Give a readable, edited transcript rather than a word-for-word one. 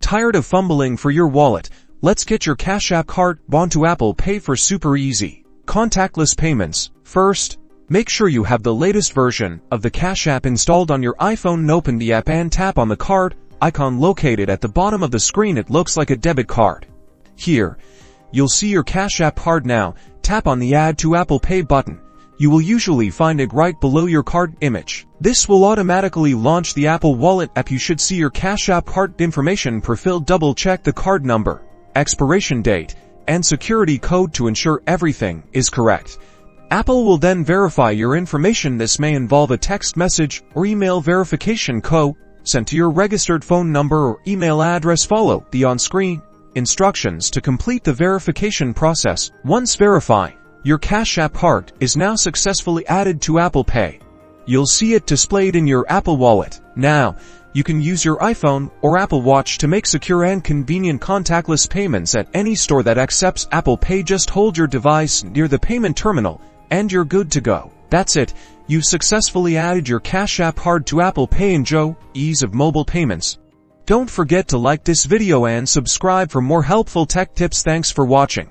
Tired of fumbling for your wallet? Let's get your Cash App card onto Apple Pay for super easy, contactless payments. First, make sure you have the latest version of the Cash App installed on your iPhone. Open the app and tap on the card icon located at the bottom of the screen. It looks like a debit card. Here, you'll see your Cash App card. Now, tap on the Add to Apple Pay button. You will usually find it right below your card image. This will automatically launch the Apple Wallet app. You should see your Cash App card information profile. Double-check the card number, expiration date, and security code to ensure everything is correct. Apple will then verify your information. This may involve a text message or email verification code sent to your registered phone number or email address. Follow the on-screen instructions to complete the verification process. Once verified, your Cash App card is now successfully added to Apple Pay. You'll see it displayed in your Apple Wallet. Now, you can use your iPhone or Apple Watch to make secure and convenient contactless payments at any store that accepts Apple Pay. Just hold your device near the payment terminal and you're good to go. That's it. You've successfully added your Cash App card to Apple Pay. Enjoy ease of mobile payments. Don't forget to like this video and subscribe for more helpful tech tips. Thanks for watching.